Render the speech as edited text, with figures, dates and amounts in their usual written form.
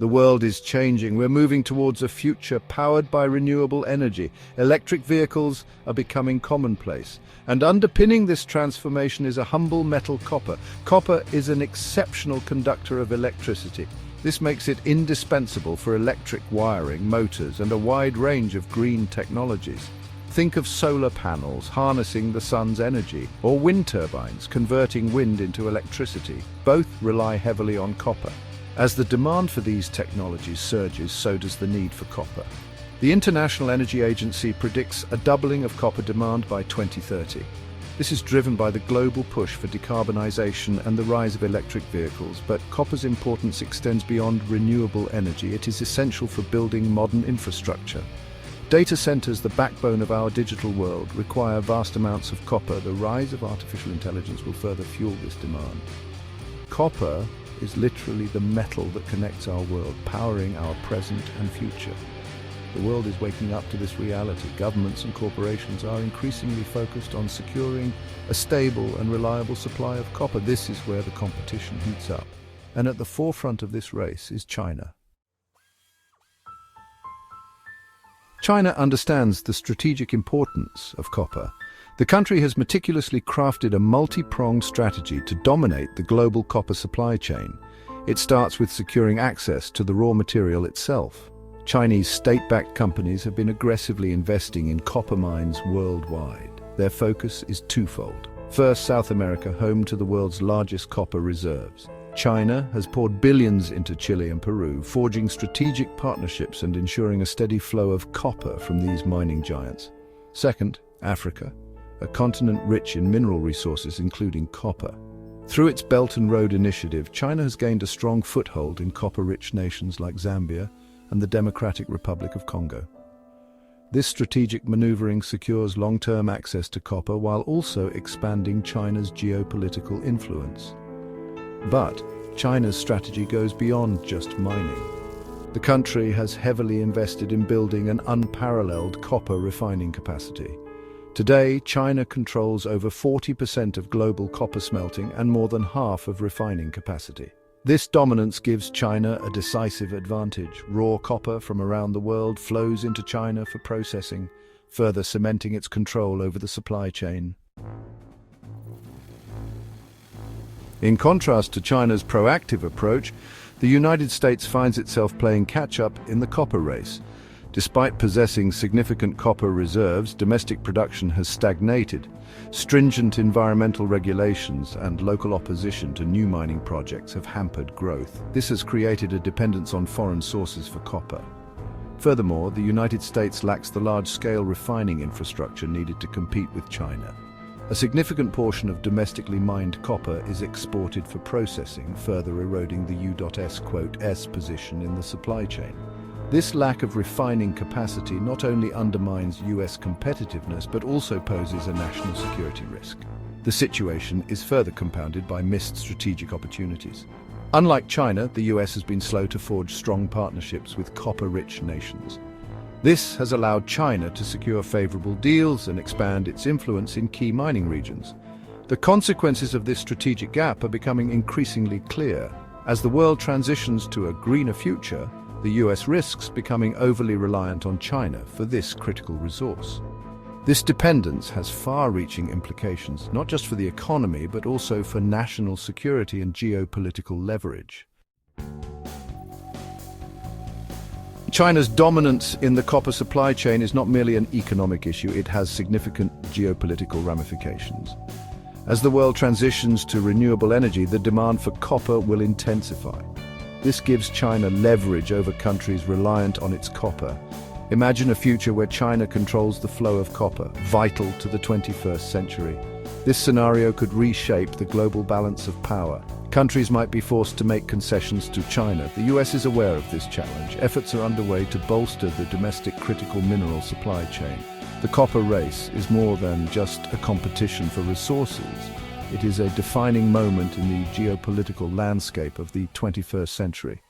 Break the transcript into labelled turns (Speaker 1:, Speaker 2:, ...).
Speaker 1: The world is changing. We're moving towards a future powered by renewable energy. Electric vehicles are becoming commonplace. And underpinning this transformation is a humble metal copper. Copper is an exceptional conductor of electricity. This makes it indispensable for electric wiring, motors, and a wide range of green technologies. Think of solar panels harnessing the sun's energy, or wind turbines converting wind into electricity. Both rely heavily on copper. As the demand for these technologies surges, so does the need for copper. The International Energy Agency predicts a doubling of copper demand by 2030. This is driven by the global push for decarbonization and the rise of electric vehicles, but copper's importance extends beyond renewable energy. It is essential for building modern infrastructure. Data centers, the backbone of our digital world, require vast amounts of copper. The rise of artificial intelligence will further fuel this demand. Copper is literally the metal that connects our world, powering our present and future. The world is waking up to this reality. Governments and corporations are increasingly focused on securing a stable and reliable supply of copper. This is where the competition heats up. And at the forefront of this race is China. China understands the strategic importance of copper. The country has meticulously crafted a multi-pronged strategy to dominate the global copper supply chain. It starts with securing access to the raw material itself. Chinese state-backed companies have been aggressively investing in copper mines worldwide. Their focus is twofold. First, South America, home to the world's largest copper reserves. China has poured billions into Chile and Peru, forging strategic partnerships and ensuring a steady flow of copper from these mining giants. Second, Africa, a continent rich in mineral resources including copper. Through its Belt and Road Initiative, China has gained a strong foothold in copper-rich nations like Zambia and the Democratic Republic of Congo. This strategic maneuvering secures long-term access to copper while also expanding China's geopolitical influence. But China's strategy goes beyond just mining. The country has heavily invested in building an unparalleled copper refining capacity. Today, China controls over 40% of global copper smelting and more than half of refining capacity. This dominance gives China a decisive advantage. Raw copper from around the world flows into China for processing, further cementing its control over the supply chain. In contrast to China's proactive approach, the United States finds itself playing catch-up in the copper race. Despite possessing significant copper reserves, domestic production has stagnated. Stringent environmental regulations and local opposition to new mining projects have hampered growth. This has created a dependence on foreign sources for copper. Furthermore, the United States lacks the large-scale refining infrastructure needed to compete with China. A significant portion of domestically mined copper is exported for processing, further eroding the U.S. position in the supply chain. This lack of refining capacity not only undermines U.S. competitiveness but also poses a national security risk. The situation is further compounded by missed strategic opportunities. Unlike China, the U.S. has been slow to forge strong partnerships with copper-rich nations. This has allowed China to secure favorable deals and expand its influence in key mining regions. The consequences of this strategic gap are becoming increasingly clear. As the world transitions to a greener future, the US risks becoming overly reliant on China for this critical resource. This dependence has far-reaching implications, not just for the economy, but also for national security and geopolitical leverage. China's dominance in the copper supply chain is not merely an economic issue, it has significant geopolitical ramifications. As the world transitions to renewable energy, the demand for copper will intensify. This gives China leverage over countries reliant on its copper. Imagine a future where China controls the flow of copper, vital to the 21st century. This scenario could reshape the global balance of power. Countries might be forced to make concessions to China. The US is aware of this challenge. Efforts are underway to bolster the domestic critical mineral supply chain. The copper race is more than just a competition for resources. It is a defining moment in the geopolitical landscape of the 21st century.